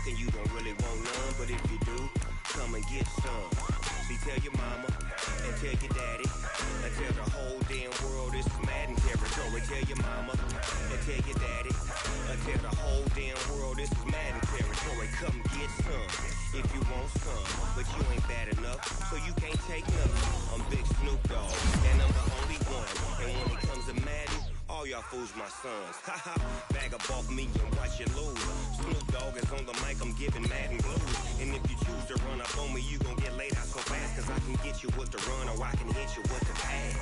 hook and you don't really want none. But if you do, come and get some. See, tell your mama and tell your daddy and tell the whole damn world this is Madden territory. Tell your mama and tell your daddy and tell the whole damn world this is Madden territory. Come get some if you want some, but you ain't bad enough, so you can't take none. I'm Big Snoop Dogg, and I'm the only one. And when it comes to Madden, all y'all fools my sons. Haha, bag up off me and watch you lose. Snoop Dogg is on the mic, I'm giving Madden blues. And if you choose to run up on me, you gon' get laid out so fast. Cause I can get you with the run or I can hit you with the pass.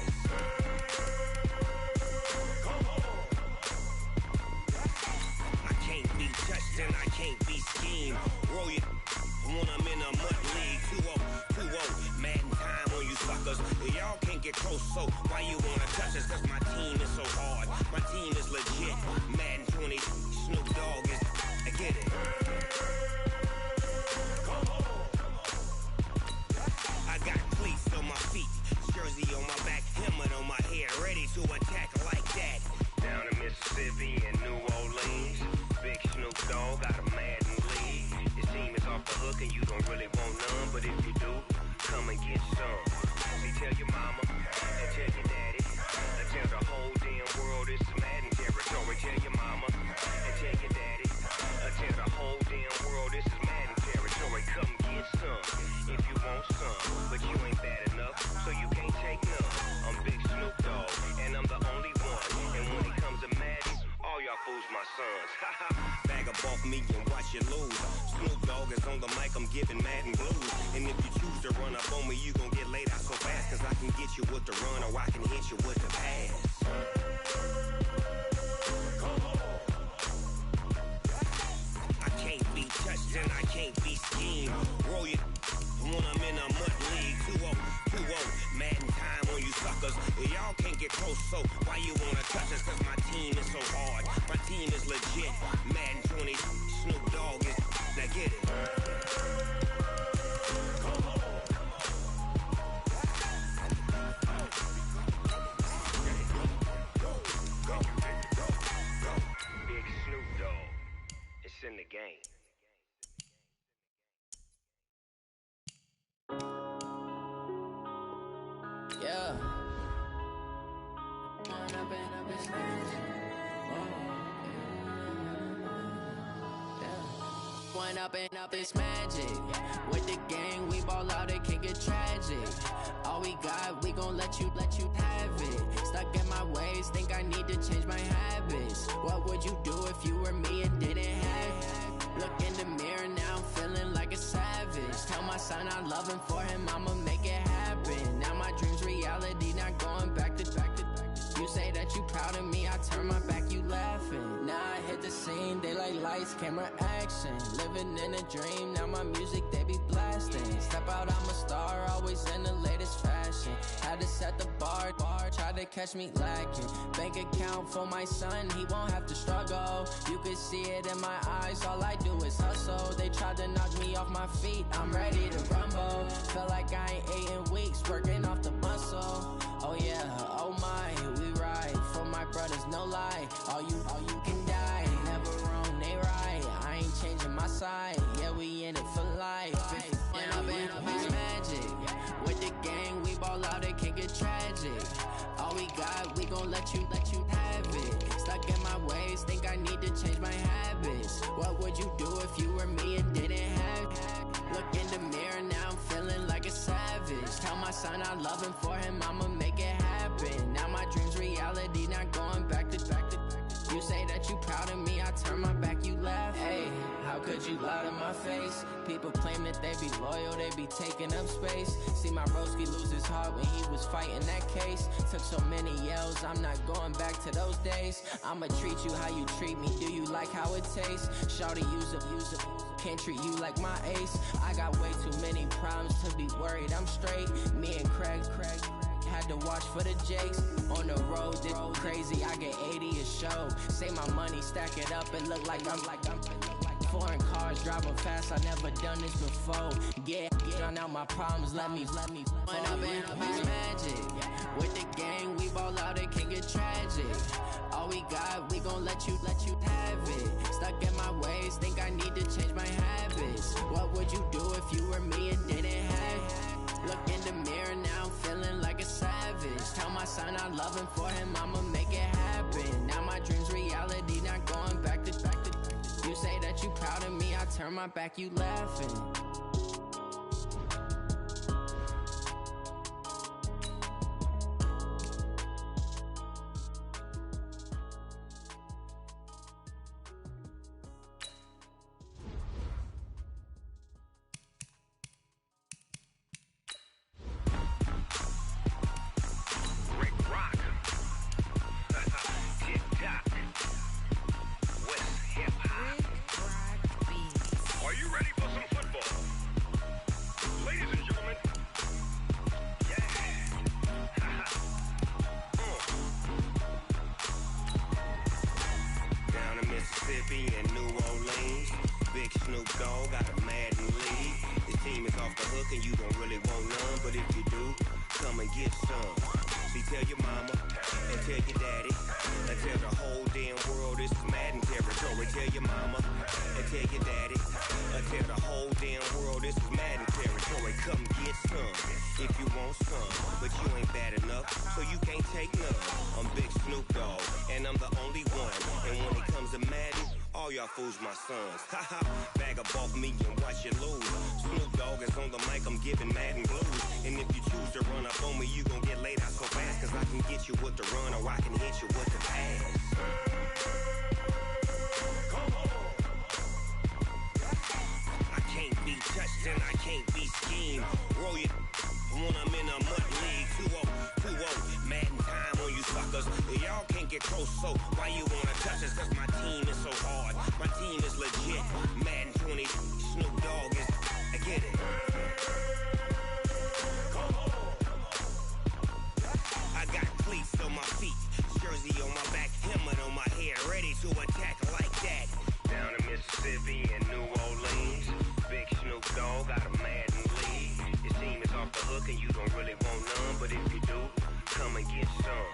I can't be touched and I can't be schemed. Roll you when I'm in a mud league. 2-0, 2-0, Madden time on you suckers. Y'all can't get close, so why you wanna touch us? Cause my team is so hard, my team is legit. Madden 20, Snoop Dogg is, I get it. I got cleats on my feet, jersey on my back, helmet on my head, ready to attack like that. Down in Mississippi and New Orleans, Big Snoop Dogg got a Madden league. Your team is off the hook and you don't really want none, but if you do, come and get some. See, tell your mama and tell your daddy and tell the whole damn world this is Madden territory. Tell your mama and tell your daddy and tell the whole damn world this is Madden territory. Come get some if you want some, but you ain't bad enough, so you can't take none. I'm Big Snoop Dogg, and I'm the only one. And when it comes to Madden, all y'all fools my sons. Haha, bag up off me and watch you lose. Snoop Dogg is on the mic, I'm giving Madden blues. And if you choose to run up on me, you gon' get laid out so fast. Cause I can get you with the run or I can hit you with the pass. I can't be touched and I can't be schemed. Roll you when I'm in a mud league. 2-0, 2-0, Madden time on you suckers. Y'all can't get close, so why you wanna touch us? Cause my team is so hard, my team is legit. Madden 20, Snoop Dogg is, now get it. Big Snoop Dogg, it's in the game. Yeah. One up and up, it's magic. With the gang, we ball out, it can get tragic. All we got, we gon' let you have it. Stuck in my ways, think I need to change my habits. What would you do if you were me and didn't have it? Look in the mirror, now I'm feeling like a savage. Tell my son I love him, for him I'ma make it happen. Now my dream's reality, not going back to. You say that you proud of me, I turn my back, you laughing. Now I hit the scene, they like lights, camera, action. Living in a dream, now my music, they be blasting. Step out, I'm a star, always in the latest fashion. Had to set the bar, try to catch me lacking. Bank account for my son, he won't have to struggle. You can see it in my eyes, all I do is hustle. They tried to knock me off my feet, I'm ready to rumble. Feel like I ain't ate in weeks, working off the muscle. Oh yeah, oh my, we ride for my brothers, no lie. All you can die, never wrong, they right. I ain't changing my side, yeah, we in it for life. And I've been it's magic. With the gang, we ball out, it can get tragic. All we got, we gon' let you have it. Stuck in my ways, think I need to change my habits. What would you do if you were me and didn't have it? Look in the mirror, now I'm feeling like a savage. Tell my son I love him, for him I'ma make it happen. Now my dream's reality, not going back to. You say that you proud of me, I turn my back, you laugh. Hey, how could you lie to my face? People claim that they be loyal, they be taking up space. See my broski lose his heart when he was fighting that case. Took so many yells, I'm not going back to those days. I'ma treat you how you treat me, do you like how it tastes? Shawty, use up, can't treat you like my ace. I got way too many problems to be worried, I'm straight. Me and Craig had to watch for the Jakes. On the road, this crazy, I get 80 a show. Say my money, stack it up, and look like I'm foreign cars driving fast, I never done this before. Yeah, drown out my problems. Let me When up it's magic. With the gang, we ball out, it can get tragic. All we got, we gon' let you have it. Stuck in my ways, think I need to change my habits. What would you do if you were me and didn't have it? Look in the mirror, now I'm feeling like a savage. Tell my son I love him, for him I'ma make it happen. Now my dream's reality, not going back to. You say that you proud of me, I turn my back, you laughing. Fools my sons. Haha, bag up off me and watch you lose. Snoop Dogg is on the mic, I'm giving Madden blues. And if you choose to run up on me, you gon' get laid out so fast. Cause I can get you with the run or I can hit you with the pass. Come on. I can't be touched and I can't be schemed. Roll you when I'm in a mud league. 2-0, Madden time on you suckers. Y'all can't get close, so why you wanna touch us? Cause my team is so hard. My team is legit. Madden 20, Snoop Dogg is. I get it. Come on. I got cleats on my feet, jersey on my back, helmet on my head, ready to attack like that. Down in Mississippi and New Orleans, big Snoop Dogg got a Madden league. Your team is off the hook and you don't really want none, but if you do, come and get some.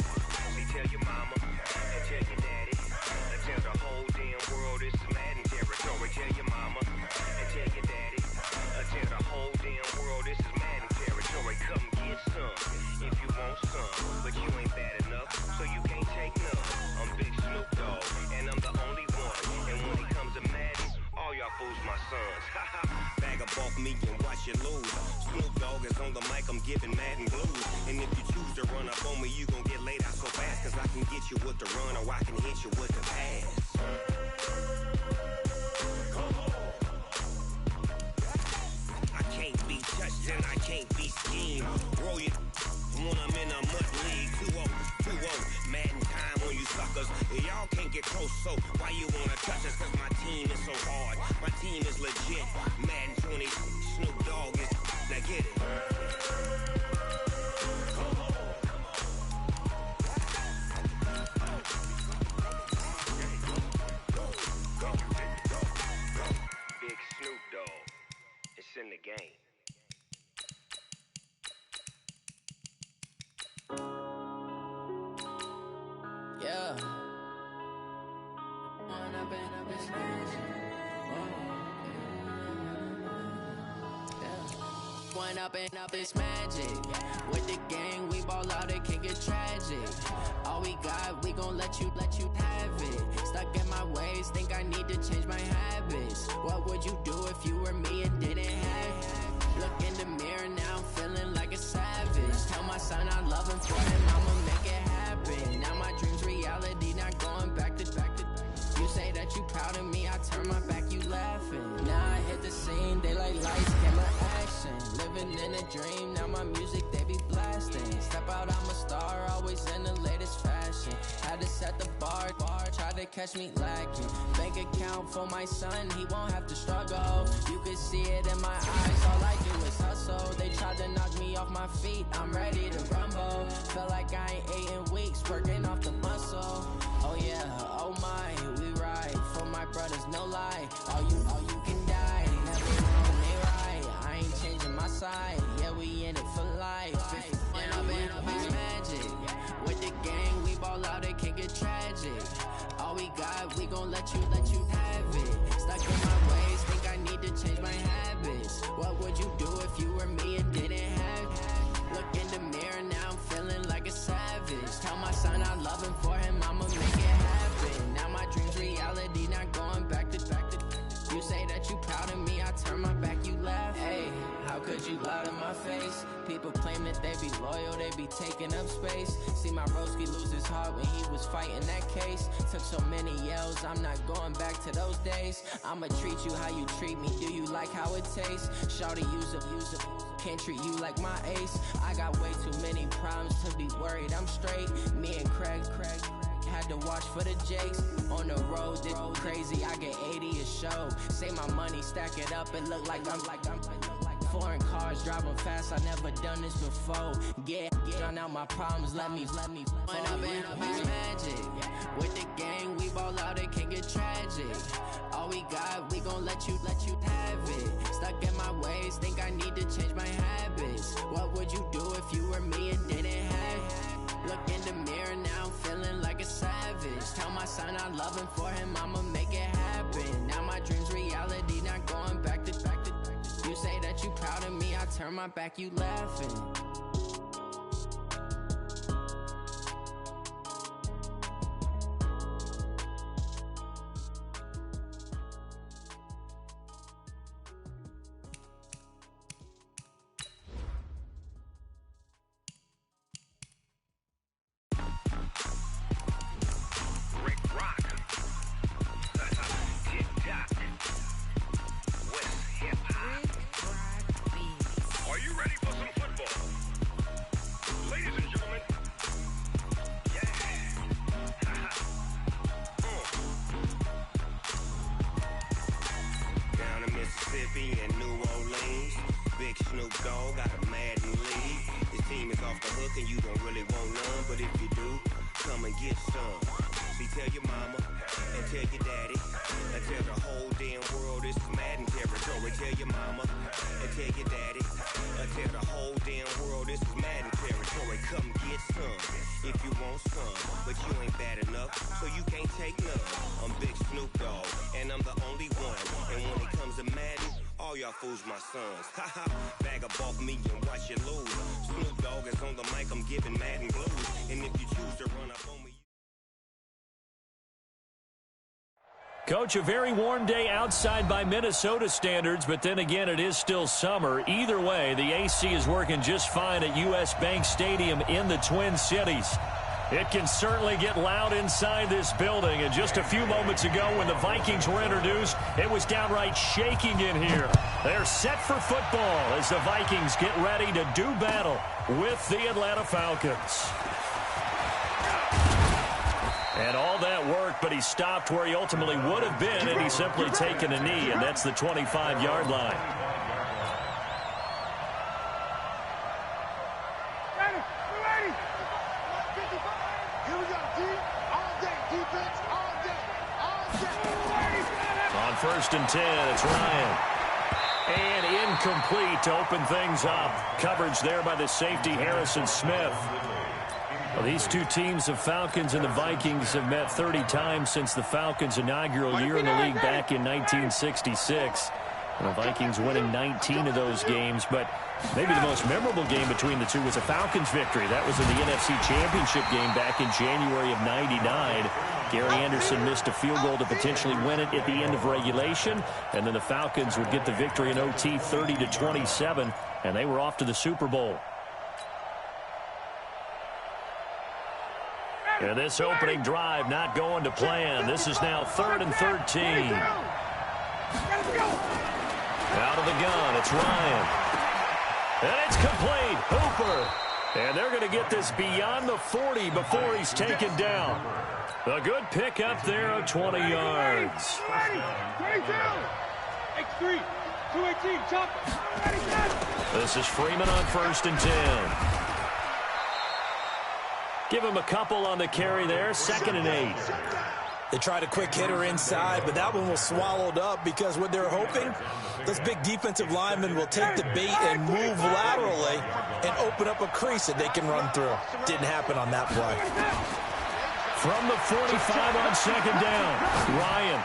See, tell your mama and tell your daddy, and tell the whole damn world it's Madden territory. Tell your mama and tell your daddy, and tell the whole damn world this is Madden territory. Come get some if you want some, but you ain't bad enough, so you can't take none. I'm Big Snoop Dogg, and I'm the only one. And when it comes to Madden, all y'all fools my sons. Haha, bag up off me and watch you lose. Snoop Dogg is on the mic, I'm giving Madden blues. And if you choose to run up on me, you gon' get laid out so fast. Cause I can get you with the run or I can hit you with the pass. Come on. I can't be touched and I can't be schemed. Roll you when I'm in a mud league. 2-0, Madden time on you suckers. Y'all can't get close, so why you wanna touch us? Cause my team is so hard. My team is legit. Madden 20, Snoop Dogg is. Now get it. Big Snoop Dogg. It's in the game. Yeah. One up and up, it's magic. With the gang, we ball out, it can get tragic. All we got, we gon' let you have it. Stuck in my ways, think I need to change my habits. What would you do if you were me and didn't have it? Look in the mirror, now I'm feeling like a savage. Tell my son I love him, for him I'ma make it happen. Now my dream's reality, not going back to. You say that you proud of me, I turn my back, you laughing. Now I hit the scene, they like lights, camera, action. Living in a dream, now my music, they be blasting. Step out, I'm a star, always in the latest fashion. Had to set the bar, try to catch me lacking. Bank account for my son, he won't have to struggle. You can see it in my eyes, all I do is hustle. They tried to knock me off my feet, I'm ready to rumble. Felt like I ain't ate in weeks, working off the muscle. Oh yeah, oh my, we ride for my brothers, no lie. All you can die, never wrong, they right. I ain't changing my side. Yeah, we in it for life. And I've been magic. With the gang, we ball out, it can get tragic. All we got, we gon' let you have it. Stuck in my ways, think I need to change my habits. What would you do if you were me and didn't have it? Look in the mirror, now I'm feeling like a savage. Tell my son I love him, for him I'ma make it happen. Now my dream's reality, not going back to. You say that you proud of me, I turn my back, you laugh. Hey, how could you lie to my face? People claim that they be loyal, they be taking up space. See my broski lose his heart when he was fighting that case. Took so many yells, I'm not going back to those days. I'ma treat you how you treat me, do you like how it tastes? Shawty, use up, can't treat you like my ace. I got way too many problems to be worried, I'm straight. Me and Craig had to watch for the Jakes. On the road, this crazy, I get 80 a show. Say my money, stack it up, and look like I'm foreign cars, driving fast, I never done this before. Get drown out my problems, let me When I've been magic. With the gang, we ball out, it can get tragic. All we got, we gon' let you have it. Stuck in my ways, think I need to change my habits. What would you do if you were me and didn't have it? Look in the mirror, now I'm feeling like a savage. Tell my son I love him, for him I'ma make it happen. Now my dream's reality, not going back to. You say that you proud of me, I turn my back, you laughing. And New Orleans, Big Snoop Dogg got a Madden league. His team is off the hook and you don't really want none, but if you do, come and get some. See, tell your mama and tell your daddy and tell the whole damn world this is Madden territory. Tell your mama and tell your daddy and tell the whole damn world this is Madden territory. Come get some if you want some, but you ain't bad enough, so you can't take none. I'm Big Snoop Dogg and I'm the only one, and when it comes to Madden, all y'all fools my sons. Haha, bag up off me and watch you lose. Snoop Dogg is on the mic, I'm giving Madden blues. And if you choose to run up on me. Coach, a very warm day outside by Minnesota standards, but then again, it is still summer. Either way, the AC is working just fine at U.S. Bank Stadium in the Twin Cities. It can certainly get loud inside this building, and just a few moments ago when the Vikings were introduced, it was downright shaking in here. They're set for football as the Vikings get ready to do battle with the Atlanta Falcons. And all that worked, but he stopped where he ultimately would have been, and he's simply taken a knee, and that's the 25-yard line. On 1st and 10, it's Ryan. And incomplete to open things up. Coverage there by the safety, Harrison Smith. Well, these two teams, the Falcons and the Vikings, have met 30 times since the Falcons' inaugural year in the league back in 1966. And the Vikings winning 19 of those games, but maybe the most memorable game between the two was a Falcons victory. That was in the NFC Championship game back in January of '99. Gary Anderson missed a field goal to potentially win it at the end of regulation, and then the Falcons would get the victory in OT 30-27, and they were off to the Super Bowl. And this opening drive not going to plan. This is now 3rd and 13. Out of the gun, it's Ryan. And it's complete. Hooper. And they're going to get this beyond the 40 before he's taken down. A good pick up there of 20 yards. 22. X3. 218. Chop. This is Freeman on 1st and 10. Give him a couple on the carry there. 2nd and 8. They tried a quick hitter inside, but that one was swallowed up because what they're hoping, this big defensive lineman will take the bait and move laterally and open up a crease that they can run through. Didn't happen on that play. From the 45 on second down, Ryan.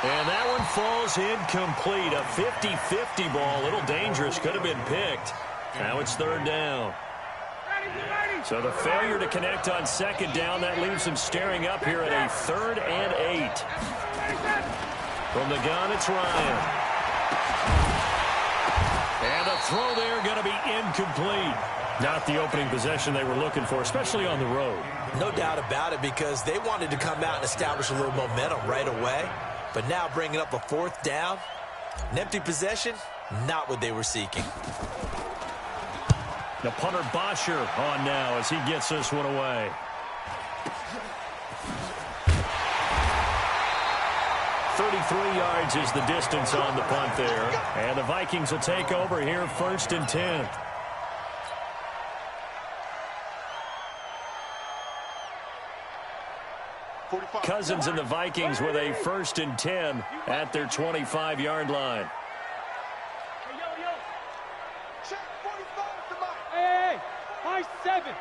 And that one falls incomplete. A 50-50 ball, a little dangerous, could have been picked. Now it's third down. So the failure to connect on second down, that leaves him staring up here at a 3rd and 8. From the gun, it's Ryan. And a throw there going to be incomplete. Not the opening possession they were looking for, especially on the road. No doubt about it, because they wanted to come out and establish a little momentum right away. But now bringing up a 4th down, an empty possession, not what they were seeking. The punter Bosher on now as he gets this one away. .33 yards is the distance on the punt there. And the Vikings will take over here, 1st and 10. Cousins and the Vikings with a 1st and 10 at their 25-yard line. Hey, high 7.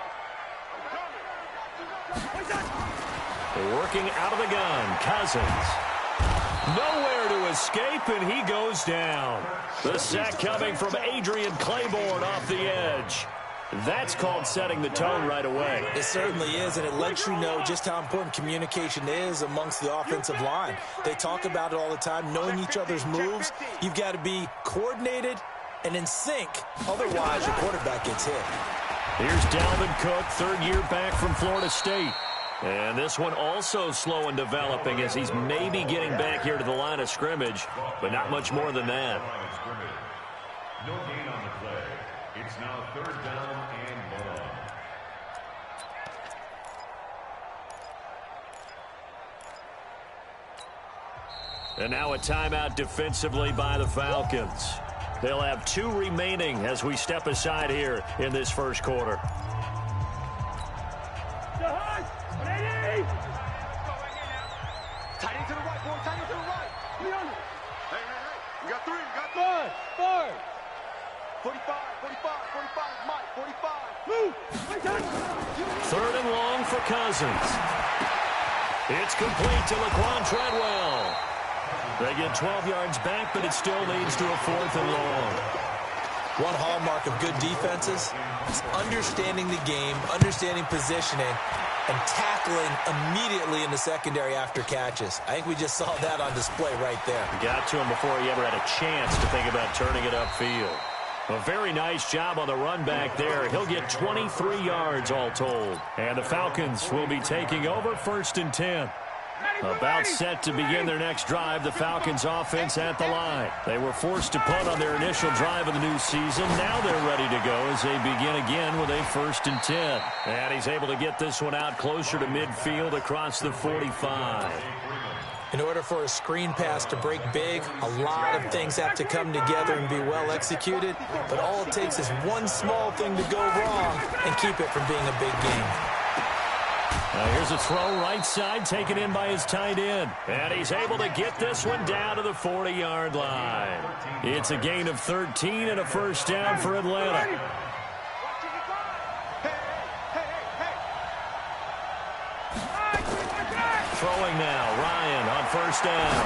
Working out of the gun, Cousins. Nowhere to escape, and he goes down. The sack coming from Adrian Claiborne off the edge. That's called setting the tone right away. It certainly is, and it lets you know just how important communication is amongst the offensive line. They talk about it all the time, knowing each other's moves. You've got to be coordinated and in sync. Otherwise, your quarterback gets hit. Here's Dalvin Cook, 3rd year back from Florida State. And this one also slow in developing as he's maybe getting back here to the line of scrimmage, but not much more than that. No gain on the play. It's now 3rd down and 1. And now a timeout defensively by the Falcons. They'll have 2 remaining as we step aside here in this first quarter. Ready? Tight end to the right, boy. Tight end to the right. Leon. Hey. We got 3. We got 3. 4. 45, Mike, 45. Move. 3rd and long for Cousins. It's complete to Laquan Treadwell. They get 12 yards back, but it still leads to a 4th and long. One hallmark of good defenses is understanding the game, understanding positioning, and tackling immediately in the secondary after catches. I think we just saw that on display right there. Got to him before he ever had a chance to think about turning it upfield. A very nice job on the run back there. He'll get 23 yards all told. And the Falcons will be taking over 1st and 10. About set to begin their next drive, the Falcons offense at the line. They were forced to punt on their initial drive of the new season. Now they're ready to go as they begin again with a 1st and 10. And he's able to get this one out closer to midfield across the 45. In order for a screen pass to break big, a lot of things have to come together and be well executed. But all it takes is one small thing to go wrong and keep it from being a big game. Now here's a throw right side taken in by his tight end. And he's able to get this one down to the 40-yard line. It's a gain of 13 and a 1st down for Atlanta. Throwing now, Ryan on 1st down.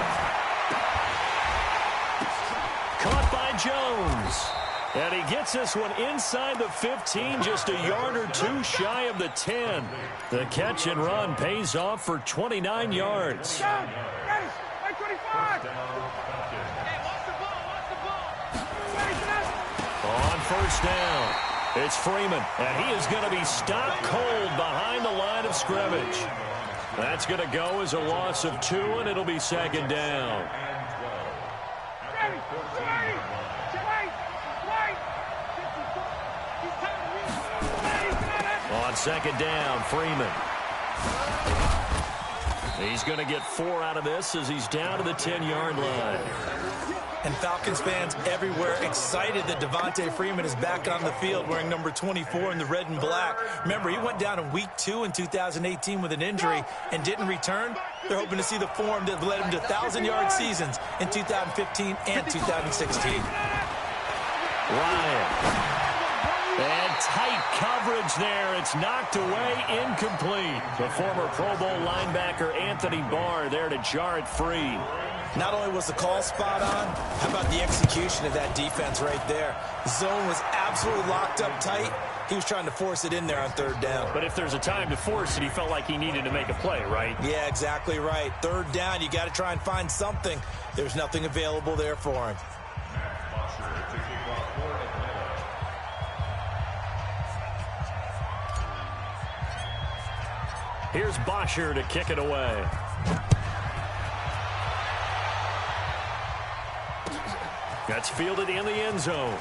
Caught by Jones. And he gets this one inside the 15, just a yard or 2 shy of the 10. The catch and run pays off for 29 yards. On 1st down, it's Freeman, and he is going to be stopped cold behind the line of scrimmage. That's going to go as a loss of 2, and it'll be 2nd down. On 2nd down, Freeman. He's going to get 4 out of this as he's down to the 10-yard line. And Falcons fans everywhere excited that Devontae Freeman is back on the field wearing number 24 in the red and black. Remember, he went down in week 2 in 2018 with an injury and didn't return. They're hoping to see the form that led him to 1,000-yard seasons in 2015 and 2016. Ryan. And tight coverage there. It's knocked away, incomplete. The former Pro Bowl linebacker Anthony Barr there to jar it free. Not only was the call spot on, how about the execution of that defense right there? The zone was absolutely locked up tight. He was trying to force it in there on third down. But if there's a time to force it, he felt like he needed to make a play, right? Yeah, exactly right. Third down, you got to try and find something. There's nothing available there for him. Here's Bosher to kick it away. That's fielded in the end zone.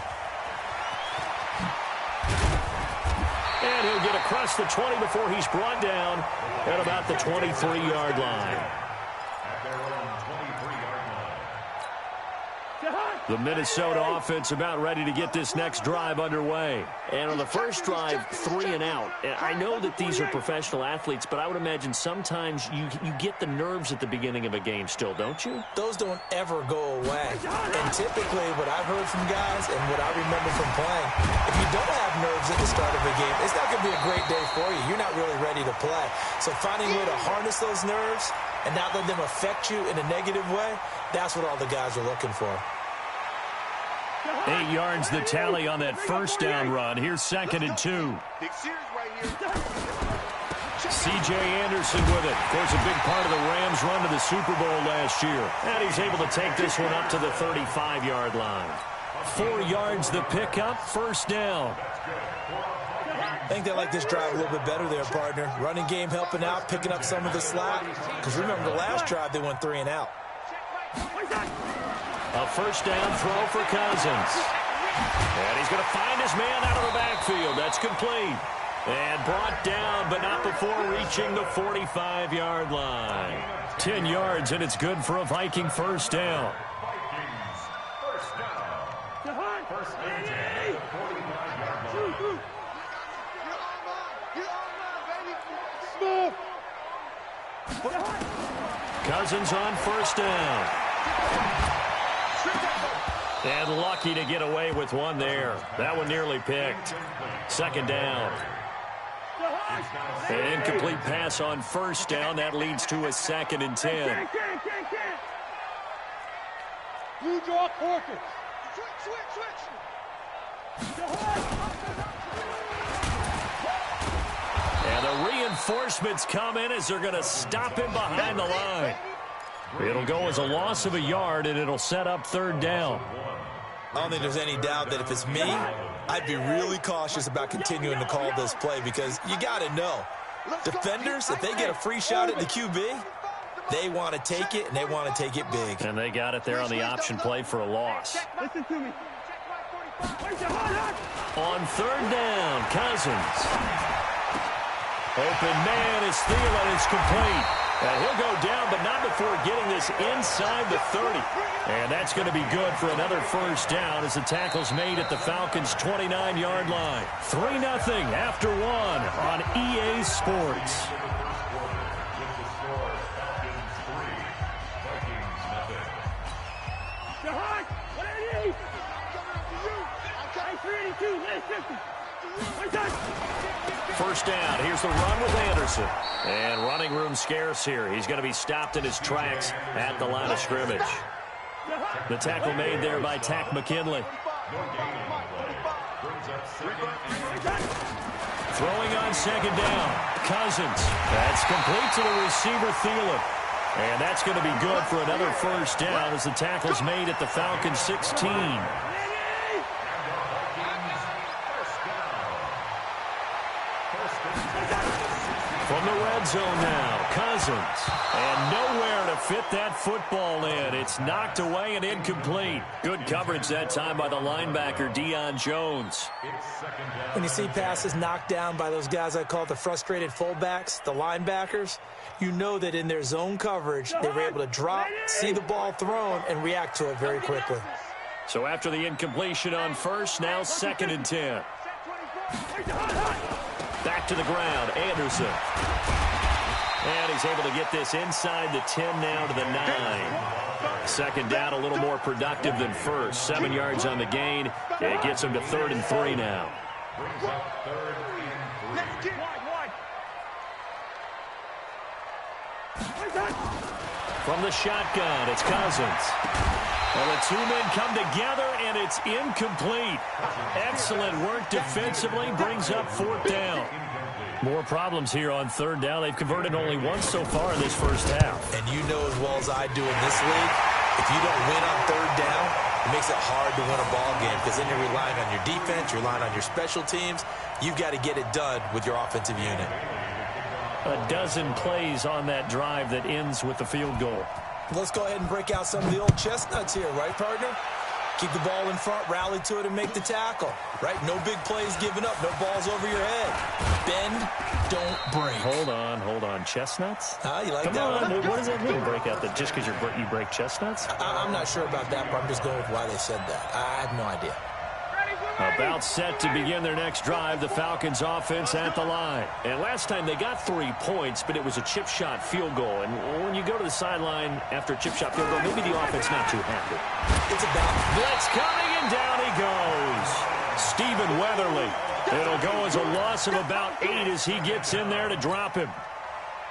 And he'll get across the 20 before he's brought down at about the 23-yard line. The Minnesota offense about ready to get this next drive underway. And on the first drive, 3 and out. I know that these are professional athletes, but I would imagine sometimes you get the nerves at the beginning of a game still, don't you? Those don't ever go away. And typically what I've heard from guys and what I remember from playing, if you don't have nerves at the start of a game, it's not going to be a great day for you. You're not really ready to play. So finding a way to harness those nerves and not let them affect you in a negative way, that's what all the guys are looking for. 8 yards the tally on that first down run. Here's 2nd and 2. C.J. Anderson with it. Of course, a big part of the Rams' run to the Super Bowl last year. And he's able to take this one up to the 35-yard line. 4 yards the pickup, first down. I think they like this drive a little bit better there, partner. Running game helping out, picking up some of the slack. Because remember, the last drive they went 3 and out. A first down throw for Cousins. And he's going to find his man out of the backfield. That's complete. And brought down, but not before reaching the 45-yard line. 10 yards, and it's good for a Viking first down. Cousins on first down. And lucky to get away with one there. That one nearly picked. 2nd down. An incomplete pass on first down. That leads to a 2nd and 10. Blue draw quarters. And the reinforcements come in as they're going to stop him behind the line. It'll go as a loss of a yard, and it'll set up 3rd down. I don't think there's any doubt that if it's me, I'd be really cautious about continuing to call this play because you got to know, defenders, if they get a free shot at the QB, they want to take it, and they want to take it big. And they got it there on the option play for a loss. Listen to me. On 3rd down, Cousins. Open man is Thielen. It's complete. And he'll go down, but not before getting this inside the 30. And that's going to be good for another first down as the tackle's made at the Falcons' 29-yard line. 3-0 after 1 on EA Sports. First down. Here's the run with Anderson. And running room scarce here. He's going to be stopped in his tracks at the line of scrimmage. The tackle made there by Tack McKinley. Throwing on 2nd down. Cousins. That's complete to the receiver, Thielen. And that's going to be good for another first down as the tackle's made at the Falcons' 16. From the red zone now, Cousins. And nowhere to fit that football in. It's knocked away and incomplete. Good coverage that time by the linebacker, Deion Jones. When you see passes knocked down by those guys I call the frustrated fullbacks, the linebackers, you know that in their zone coverage, they were able to drop, see the ball thrown, and react to it very quickly. So after the incompletion on first, now 2nd and 10. Back to the ground, Anderson. And he's able to get this inside the 10 now to the 9. Second down, a little more productive than first. 7 yards on the gain. It gets him to 3rd and 3 now. From the shotgun, it's Cousins. Well, the two men come together, and it's incomplete. Excellent work defensively, brings up 4th down. More problems here on 3rd down. They've converted only once so far in this first half. And you know as well as I do in this league, if you don't win on 3rd down, it makes it hard to win a ball game because then you're relying on your defense, you're relying on your special teams. You've got to get it done with your offensive unit. A dozen plays on that drive that ends with the field goal. Let's go ahead and break out some of the old chestnuts here, right, partner? Keep the ball in front, rally to it, and make the tackle, right? No big plays given up, no balls over your head. Bend, don't break. Hold on. Chestnuts? You like Come that on. one? What does that mean, break out? Just because you break chestnuts? I'm not sure about that, but I'm just going with why they said that. I have no idea. About set to begin their next drive, the Falcons offense at the line. And last time they got 3 points, but it was a chip shot field goal. And when you go to the sideline after a chip shot field goal, maybe the offense not too happy. It's about blitz coming, and down he goes. Stephen Weatherly. It'll go as a loss of about 8 as he gets in there to drop him.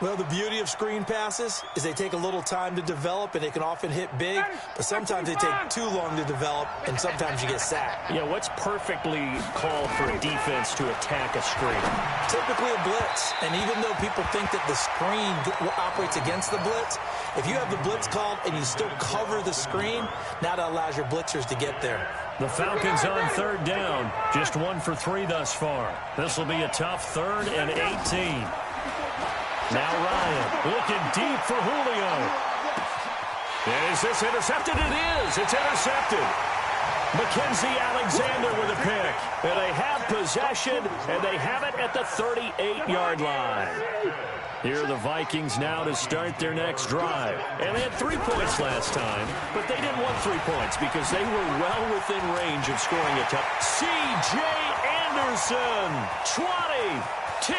Well, the beauty of screen passes is they take a little time to develop, and they can often hit big, but sometimes they take too long to develop, and sometimes you get sacked. Yeah, what's perfectly called for a defense to attack a screen? Typically a blitz, and even though people think that the screen operates against the blitz, if you have the blitz called and you still cover the screen, now that allows your blitzers to get there. The Falcons on 3rd down, just 1 for 3 thus far. This will be a tough 3rd and 18. Now Ryan looking deep for Julio. Is this intercepted? It is. It's intercepted. Mackenzie Alexander with a pick. And they have possession, and they have it at the 38-yard line. Here are the Vikings now to start their next drive. And they had 3 points last time, but they didn't want 3 points because they were well within range of scoring a touchdown. C.J. Anderson, 20, 10,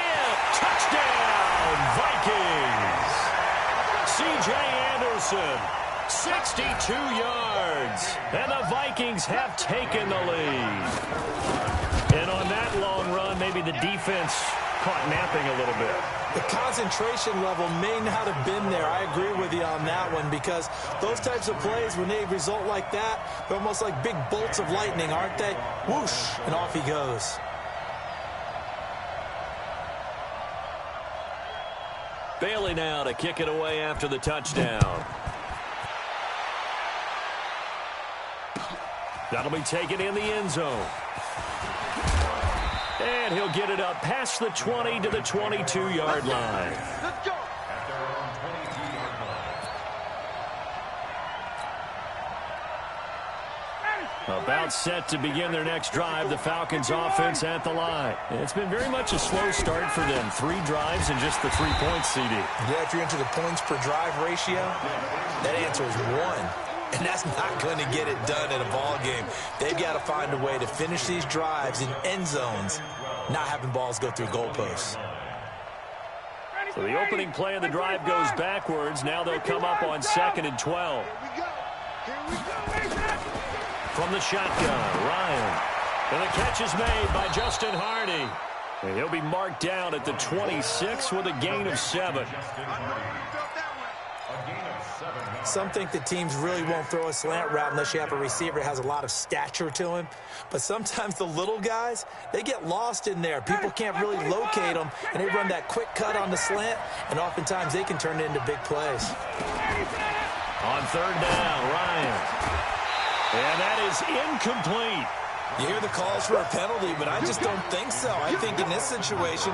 touchdown, Vikings. C.J. Anderson, 62 yards, and the Vikings have taken the lead. And on that long run, maybe the defense caught napping a little bit. The concentration level may not have been there. I agree with you on that one because those types of plays, when they result like that, they're almost like big bolts of lightning, aren't they? Whoosh, and off he goes. Bailey now to kick it away after the touchdown. That'll be taken in the end zone. And he'll get it up past the 20 to the 22-yard line. Let's go. About set to begin their next drive, the Falcons offense at the line. It's been very much a slow start for them. 3 drives and just the 3 points, CD. Yeah, if you're into the points per drive ratio, that answer is 1. And that's not going to get it done in a ball game. They've got to find a way to finish these drives in end zones, not having balls go through goalposts. So the opening play of the drive goes backwards. Now they'll come up on 2nd and 12. From the shotgun, Ryan. And the catch is made by Justin Hardy. And he'll be marked down at the 26 with a gain of 7. Some think that teams really won't throw a slant route unless you have a receiver that has a lot of stature to him. But sometimes the little guys, they get lost in there. People can't really locate them, and they run that quick cut on the slant, and oftentimes they can turn it into big plays. On 3rd down, Ryan. And that is incomplete. You hear the calls for a penalty, but I just don't think so. I think in this situation,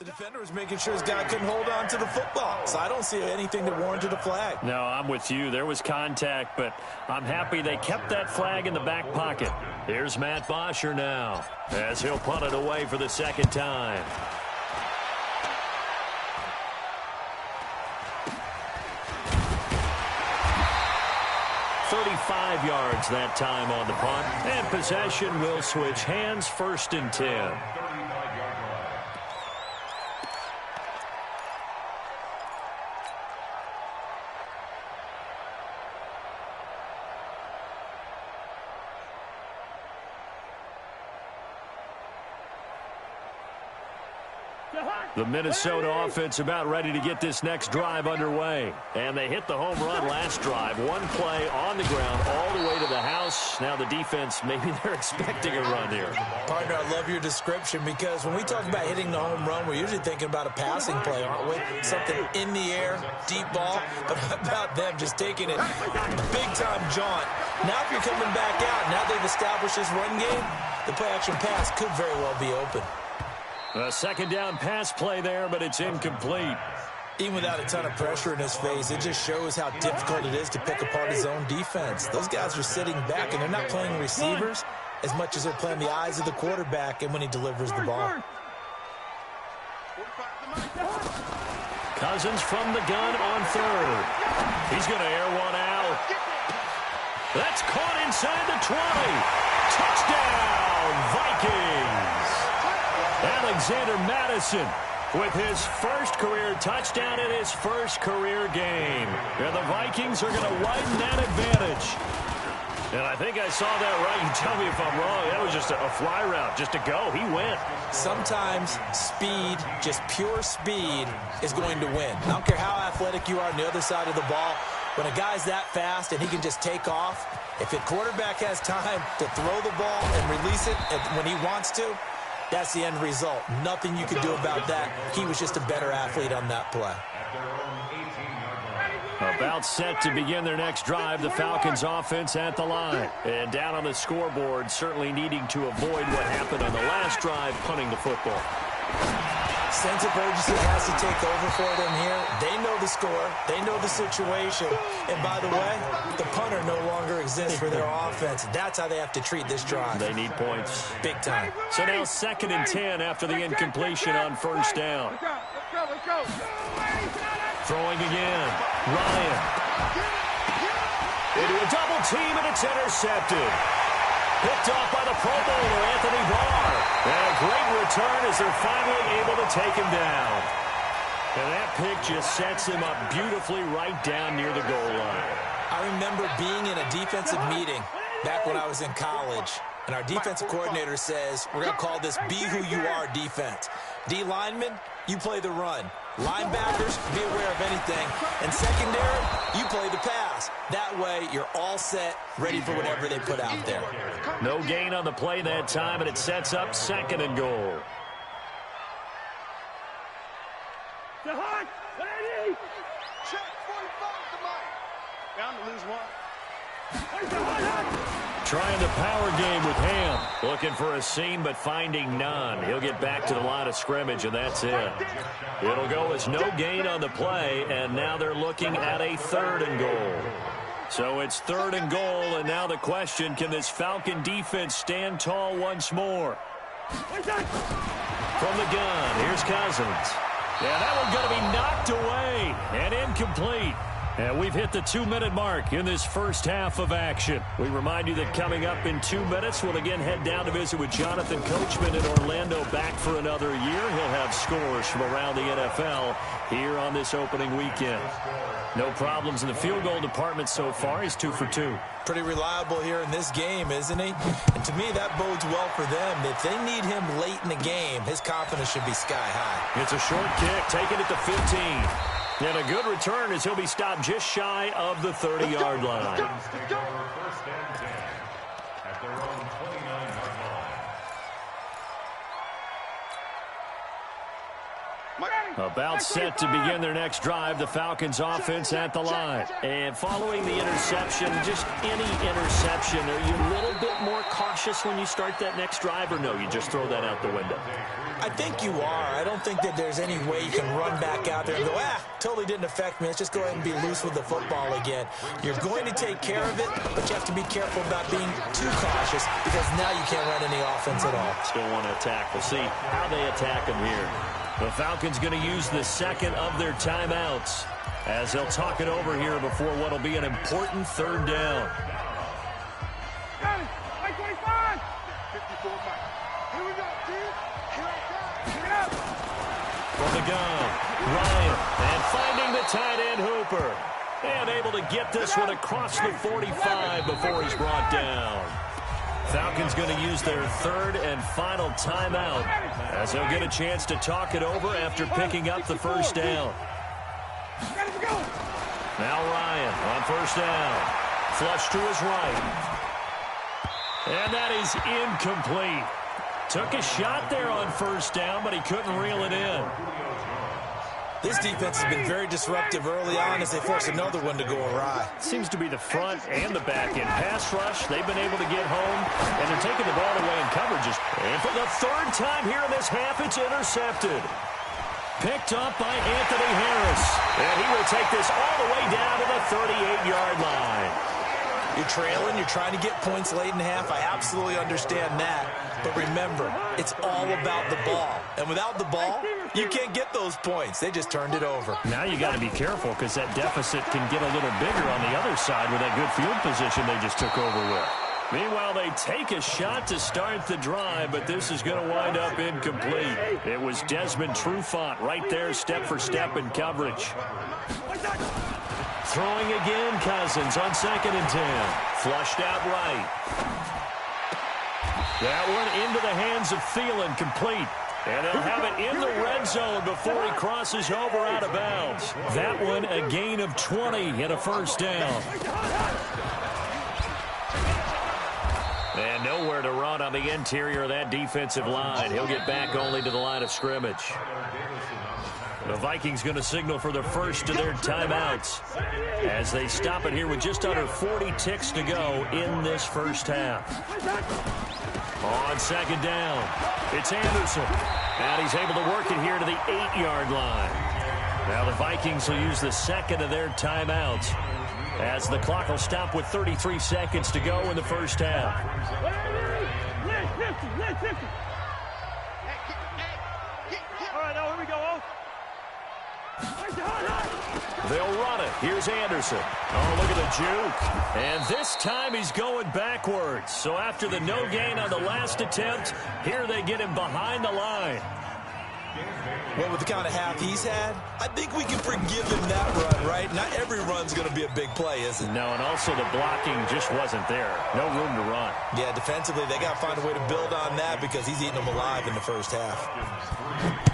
The defender was making sure his guy couldn't hold on to the football, so I don't see anything that warranted a flag. No, I'm with you. There was contact, but I'm happy they kept that flag in the back pocket. Here's Matt Bosher now, as he'll punt it away for the second time. "35 yards that time on the punt, and possession will switch hands, 1st and 10. The Minnesota offense about ready to get this next drive underway. And they hit the home run last drive. One play on the ground all the way to the house. Now the defense, maybe they're expecting a run here. Partner, I love your description because when we talk about hitting the home run, we're usually thinking about a passing play, aren't we? Something in the air, deep ball. But how about them just taking it big-time jaunt? Now if you're coming back out, now they've established this run game, the play-action pass could very well be open. A second down pass play there, but it's incomplete. Even without a ton of pressure in his face, it just shows how difficult it is to pick apart his own defense. Those guys are sitting back, and they're not playing receivers as much as they're playing the eyes of the quarterback and when he delivers the ball. Cousins from the gun on 3rd. He's going to air one out. That's caught inside the 20. Touchdown, Vikings. Alexander Madison with his first career touchdown in his first career game. And the Vikings are going to widen that advantage. And I think I saw that right. You tell me if I'm wrong. That was just a fly route, just to go. He went. Sometimes speed, just pure speed, is going to win. I don't care how athletic you are on the other side of the ball. When a guy's that fast and he can just take off, if the quarterback has time to throw the ball and release it when he wants to, that's the end result. Nothing you can do about that. He was just a better athlete on that play. About set to begin their next drive, the Falcons offense at the line. And down on the scoreboard, certainly needing to avoid what happened on the last drive, punting the football. Sense of urgency has to take over for them here. They know the score. They know the situation. And by the way, the punter no longer exists for their offense. That's how they have to treat this drive. They need points. Big time. So now 2nd and 10 after the incompletion on 1st down. Let's go. Throwing again. Ryan. Into a double team, and it's intercepted. Picked off by the Pro Bowler, Anthony Barr. And a great return as they're finally able to take him down. And that pick just sets him up beautifully right down near the goal line. I remember being in a defensive meeting back when I was in college, and our defensive coordinator says, we're going to call this Be Who You Are defense. D linemen, you play the run. Linebackers, be aware of anything. And secondary, you play the pass. That way, you're all set, ready for whatever they put out there. No gain on the play that time, and it sets up 2nd and goal. Check 45 to Mike. Bound to lose one. Trying the power game with Ham. Looking for a seam, but finding none. He'll get back to the line of scrimmage, and that's it. It'll go as no gain on the play, and now they're looking at a 3rd and goal. So it's 3rd and goal, and now the question, can this Falcon defense stand tall once more? From the gun, here's Cousins. Yeah, that one's going to be knocked away and incomplete. And we've hit the 2-minute mark in this first half of action. We remind you that coming up in 2 minutes, we'll again head down to visit with Jonathan Coachman in Orlando, back for another year. He'll have scores from around the NFL here on this opening weekend. No problems in the field goal department so far. He's 2 for 2. Pretty reliable here in this game, isn't he? And to me, that bodes well for them. If they need him late in the game, his confidence should be sky high. It's a short kick, taking it to 15. And a good return as he'll be stopped just shy of the 30-yard line. First and 10 at their own 29-yard About set to begin their next drive, the Falcons offense at the line. And following the interception, just any interception, are you a little bit more cautious when you start that next drive, or no, you just throw that out the window? I think you are. I don't think that there's any way you can run back out there and go, totally didn't affect me. Let's just go ahead and be loose with the football again. You're going to take care of it, but you have to be careful about being too cautious because now you can't run any offense at all. Still want to attack. We'll see how they attack them here. The Falcons going to use the second of their timeouts as they'll talk it over here before what will be an important third down. Got it. 25. 54 back. Here we go, dude. From the gun, Ryan, and finding the tight end Hooper. And able to get this one across the 45 before he's brought down. Falcons going to use their third and final timeout as they'll get a chance to talk it over after picking up the first down. Now Ryan on first down. Flush to his right. And that is incomplete. Took a shot there on first down, but he couldn't reel it in. This defense has been very disruptive early on as they force another one to go awry. Seems to be the front and the back end. Pass rush, they've been able to get home, and they're taking the ball away in coverages. And for the third time here in this half, it's intercepted. Picked up by Anthony Harris. And he will take this all the way down to the 38-yard line. You're trailing, you're trying to get points late in half. I absolutely understand that. But remember, it's all about the ball. And without the ball, you can't get those points. They just turned it over. Now you got to be careful because that deficit can get a little bigger on the other side with that good field position they just took over with. Meanwhile, they take a shot to start the drive, but this is going to wind up incomplete. It was Desmond Trufant right there, step for step in coverage. Throwing again, Cousins on 2nd and 10. Flushed out right. That one into the hands of Thielen, complete. And they'll have it in the red zone before he crosses over out of bounds. That one a gain of 20 and a first down. And nowhere to run on the interior of that defensive line. He'll get back only to the line of scrimmage. The Vikings going to signal for the first of their timeouts as they stop it here with just under 40 ticks to go in this first half. On 2nd down, it's Anderson. And he's able to work it here to the 8-yard line. Now the Vikings will use the second of their timeouts as the clock will stop with 33 seconds to go in the first half. All right, now here we go. They'll run it. Here's Anderson. Oh, look at the juke. And this time he's going backwards. So after the no gain on the last attempt, here they get him behind the line. Well, with the kind of half he's had, I think we can forgive him that run, right? Not every run's going to be a big play, is it? No, and also the blocking just wasn't there. No room to run. Yeah, defensively, they got to find a way to build on that because he's eating them alive in the first half.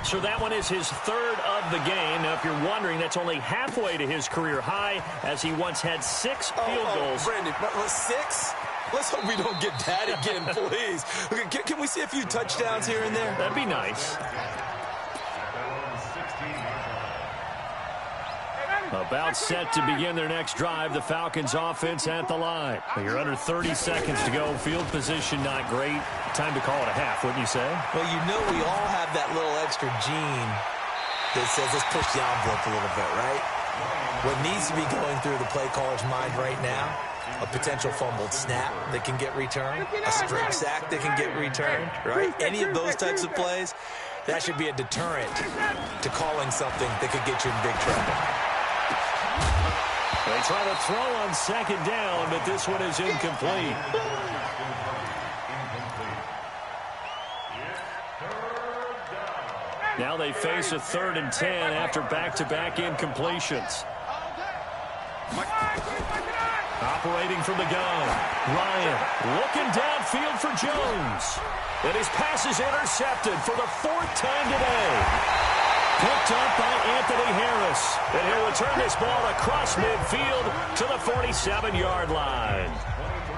So that one is his third of the game. Now, if you're wondering, that's only halfway to his career high as he once had 6 field goals. Brandon, 6? Let's hope we don't get that again, please. Okay, can we see a few touchdowns here and there? That'd be nice. About set to begin their next drive, the Falcons offense at the line. You're under 30 seconds to go. Field position not great. Time to call it a half, wouldn't you say? Well, you know we all have that little extra gene that says let's push the envelope a little bit, right? What needs to be going through the play caller's mind right now, a potential fumbled snap that can get returned, a strip sack that can get returned, right? Any of those types of plays, that should be a deterrent to calling something that could get you in big trouble. They try to throw on 2nd down, but this one is incomplete. Now they face a 3rd and 10 after back-to-back incompletions. Operating from the gun, Ryan looking downfield for Jones. And his pass is intercepted for the 4th time today. Picked up by Anthony Harris. And he'll return this ball across midfield to the 47-yard line.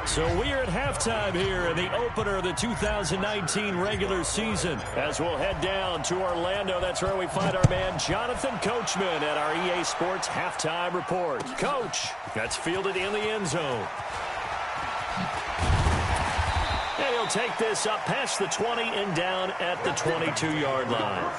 So we are at halftime here in the opener of the 2019 regular season. As we'll head down to Orlando, that's where we find our man Jonathan Coachman at our EA Sports Halftime Report. Coach, that's fielded in the end zone. And he'll take this up past the 20 and down at the 22-yard line.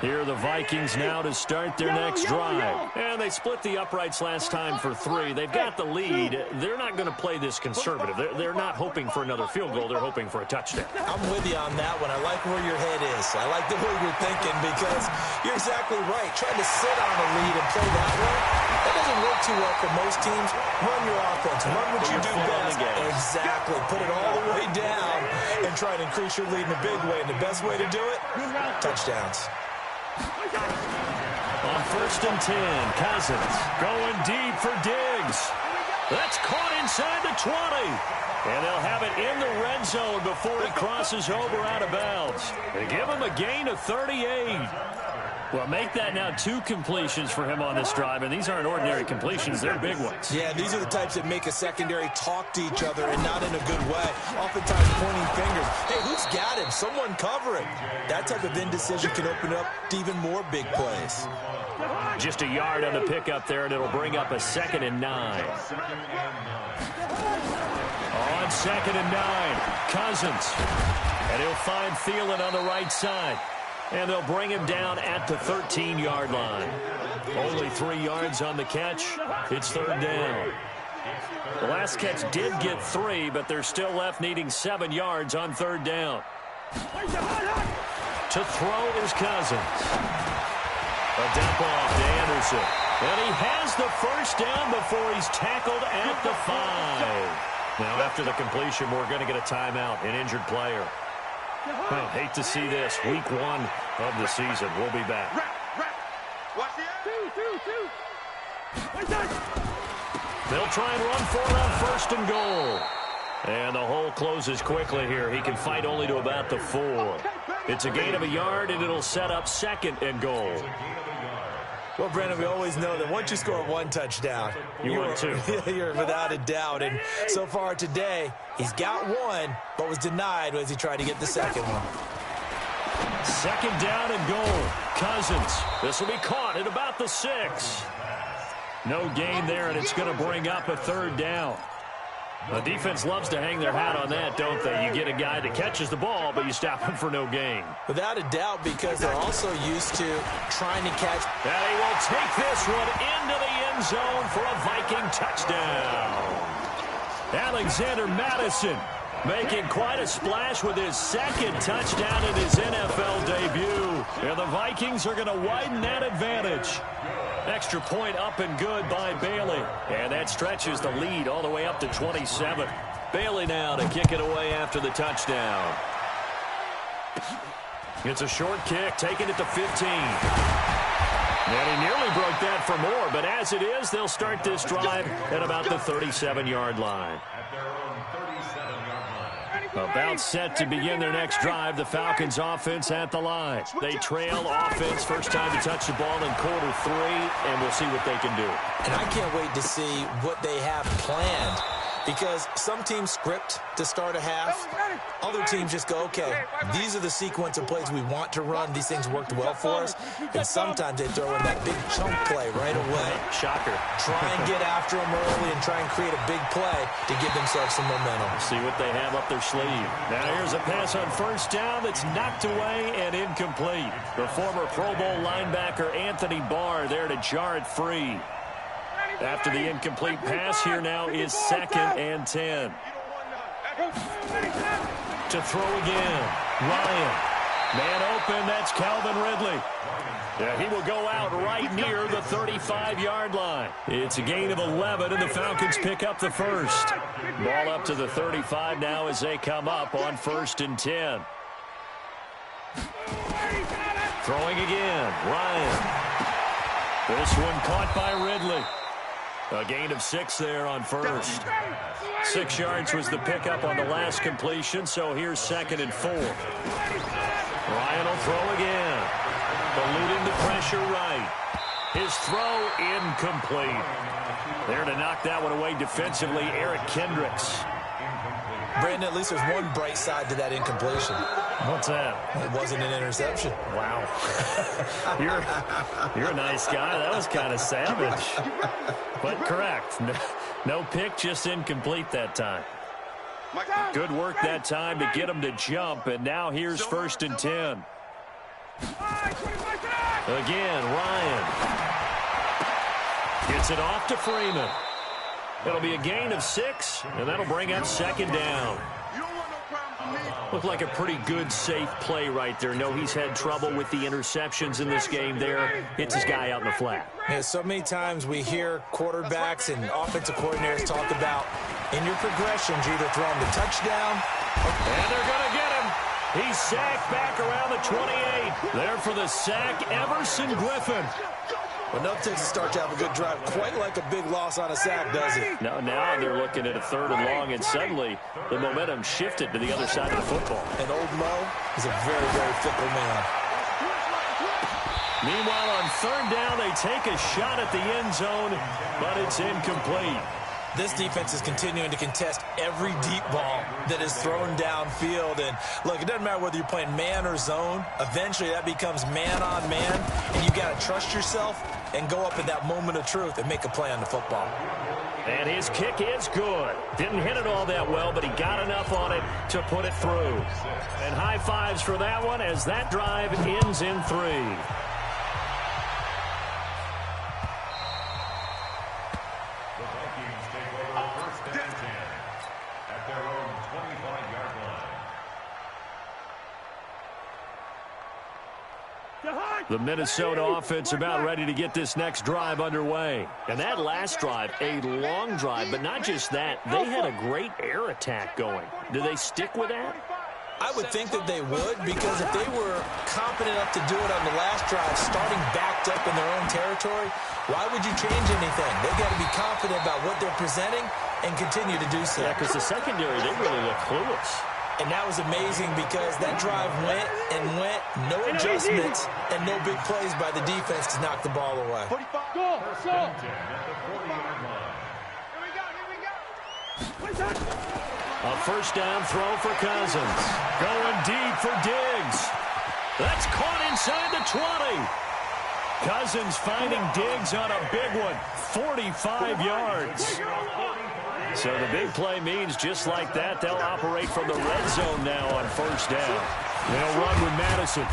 Here are the Vikings now to start their next drive. And they split the uprights last time for 3. They've got the lead. They're not going to play this conservative. They're not hoping for another field goal. They're hoping for a touchdown. I'm with you on that one. I like where your head is. I like the way you're thinking because you're exactly right. Trying to sit on a lead and play that way, that doesn't work too well for most teams. Run your offense. Run what you do best. Exactly. Put it all the way down and try to increase your lead in a big way. And the best way to do it, touchdowns. On 1st and 10, Cousins going deep for Diggs. That's caught inside the 20. And they'll have it in the red zone before he crosses over out of bounds. They give him a gain of 38. Well, make that now 2 completions for him on this drive, and these aren't ordinary completions. They're big ones. Yeah, these are the types that make a secondary talk to each other and not in a good way. Oftentimes pointing fingers. Hey, who's got him? Someone cover him. That type of indecision can open up to even more big plays. Just a yard on the pickup there, and it'll bring up a 2nd and 9. On 2nd and 9, Cousins. And he'll find Thielen on the right side. And they'll bring him down at the 13-yard line. Only 3 yards on the catch. It's 3rd down. The last catch did get 3, but they're still left needing 7 yards on 3rd down. To throw is Cousins. A dump off to Anderson. And he has the 1st down before he's tackled at the 5. Now, after the completion, we're going to get a timeout, an injured player. Oh, hate to see this. Week 1 of the season. We'll be back. They'll try and run for it on 1st and goal. And the hole closes quickly here. He can fight only to about the 4. It's a gain of a yard, and it'll set up 2nd and goal. Well, Brandon, we always know that once you score 1 touchdown, you're 2. You're without a doubt. And so far today, he's got 1, but was denied as he tried to get the 2nd one. 2nd down and goal. Cousins. This will be caught at about the 6. No gain there, and it's going to bring up a 3rd down. The defense loves to hang their hat on that, don't they? You get a guy that catches the ball, but you stop him for no gain. Without a doubt, because they're also used to trying to catch. And he will take this one into the end zone for a Viking touchdown. Alexander Mattison making quite a splash with his 2nd touchdown in his NFL debut. And the Vikings are going to widen that advantage. Extra point up and good by Bailey. And that stretches the lead all the way up to 27. Bailey now to kick it away after the touchdown. It's a short kick, taking it to 15. And he nearly broke that for more, but as it is, they'll start this drive at about the 37-yard line. About set to begin their next drive, the Falcons offense at the line. They trail offense, first time to touch the ball in quarter 3, and we'll see what they can do. And I can't wait to see what they have planned, because some teams script to start a half. Other teams just go, okay, these are the sequence of plays we want to run. These things worked well for us. And sometimes they throw in that big chunk play right away. Shocker. Try and get after them early and try and create a big play to give themselves some momentum. See what they have up their sleeve. Now here's a pass on 1st down that's knocked away and incomplete. The former Pro Bowl linebacker Anthony Barr there to jar it free. After the incomplete pass, here now is 2nd and 10. To throw again, Ryan. Man open, that's Calvin Ridley. Yeah, he will go out right near the 35-yard line. It's a gain of 11, and the Falcons pick up the 1st. Ball up to the 35 now as they come up on 1st and 10. Throwing again, Ryan. This one caught by Ridley. A gain of 6 there on 1st. 6 yards was the pickup on the last completion, so here's 2nd and 4. Ryan will throw again. Eluding the pressure right. His throw incomplete. There to knock that one away defensively, Eric Kendricks. Brandon, at least there's one bright side to that incompletion. What's that? It wasn't an interception. Wow. You're a nice guy. That was kind of savage. But correct. No pick, just incomplete that time. Good work that time to get him to jump, and now here's 1st and 10. Again, Ryan. Gets it off to Freeman. It'll be a gain of 6, and that'll bring up 2nd down. Looked like a pretty good, safe play right there. No, he's had trouble with the interceptions in this game there. Hits his guy out in the flat. Yeah, so many times we hear quarterbacks and offensive coordinators talk about in your progressions, you're either throwing the touchdown. And they're going to get him. He's sacked back around the 28. There for the sack, Everson Griffin. Enough takes to start to have a good drive. Quite like a big loss on a sack, does it? No, now they're looking at a 3rd and long, and suddenly the momentum shifted to the other side of the football. And old Mo is a very, very fickle man. Meanwhile, on 3rd down, they take a shot at the end zone, but it's incomplete. This defense is continuing to contest every deep ball that is thrown downfield. And, look, it doesn't matter whether you're playing man or zone. Eventually, that becomes man-on-man, and you got to trust yourself and go up at that moment of truth and make a play on the football. And his kick is good. Didn't hit it all that well, but he got enough on it to put it through. And high fives for that one as that drive ends in 3. The Minnesota offense about ready to get this next drive underway. And that last drive, a long drive, but not just that. They had a great air attack going. Do they stick with that? I would think that they would, because if they were competent enough to do it on the last drive, starting backed up in their own territory, why would you change anything? They've got to be confident about what they're presenting and continue to do so. Yeah, because the secondary, they really look clueless. And that was amazing because that drive went and went, no adjustments, and no big plays by the defense to knock the ball away. Go, go. A 1st down throw for Cousins. Going deep for Diggs. That's caught inside the 20. Cousins finding Diggs on a big one, 45 yards. So the big play means just like that, they'll operate from the red zone now on 1st down. They'll run with Madison.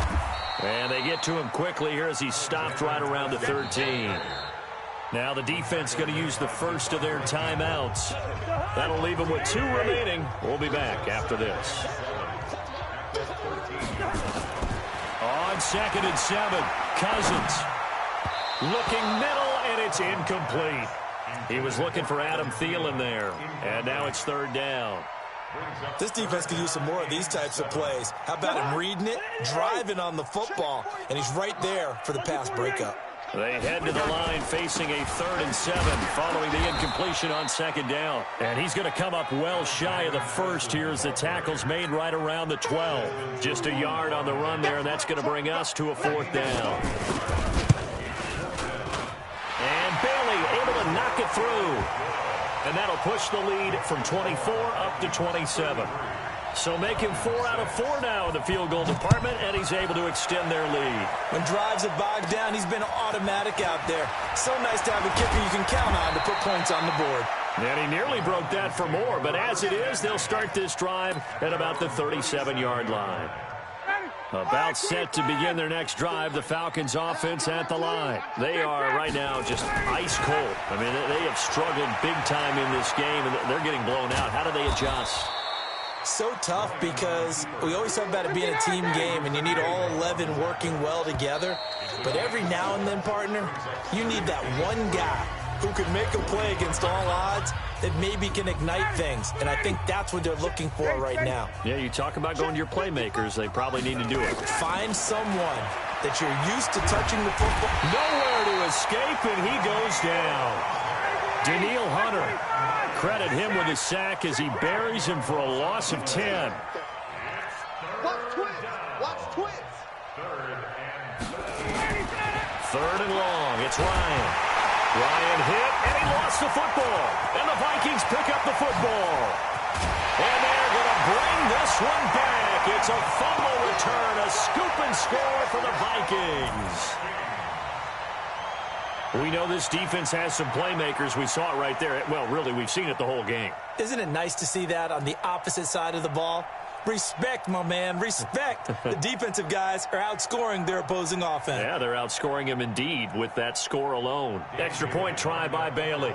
And they get to him quickly here as he's stopped right around the 13. Now the defense going to use the first of their timeouts. That'll leave them with 2 remaining. We'll be back after this. On 2nd and 7, Cousins. Looking middle, and it's incomplete. He was looking for Adam Thielen there, and now it's 3rd down. This defense could use some more of these types of plays. How about him reading it, driving on the football, and he's right there for the pass breakup. They head to the line facing a 3rd and 7 following the incompletion on 2nd down. And he's going to come up well shy of the first here as the tackle's made right around the 12. Just a yard on the run there, and that's going to bring us to a 4th down. And Bailey able to knock it through. And that'll push the lead from 24 up to 27. So make him 4 out of 4 now in the field goal department, and he's able to extend their lead. When drives have bogged down, he's been automatic out there. So nice to have a kicker you can count on to put points on the board. And he nearly broke that for more, but as it is, they'll start this drive at about the 37-yard line. About set to begin their next drive, the Falcons offense at the line. They are right now just ice cold. I mean, they have struggled big time in this game, and they're getting blown out. How do they adjust? So tough because we always talk about it being a team game and you need all 11 working well together. But every now and then, partner, you need that one guy who can make a play against all odds that maybe can ignite things. And I think that's what they're looking for right now. Yeah, you talk about going to your playmakers. They probably need to do it. Find someone that you're used to touching the football. Nowhere to escape, and he goes down. Daniil Hunter. Credit him with a sack as he buries him for a loss of 10. Watch twitch. Watch twitch. 3rd and long. It's Ryan. Ryan hit, and he lost the football. And the Vikings pick up the football. And they're going to bring this one back. It's a fumble return, a scoop and score for the Vikings. We know this defense has some playmakers. We saw it right there. Well, really, we've seen it the whole game. Isn't it nice to see that on the opposite side of the ball? Respect, my man, respect. The defensive guys are outscoring their opposing offense. Yeah, they're outscoring him indeed with that score alone. Extra point try by Bailey.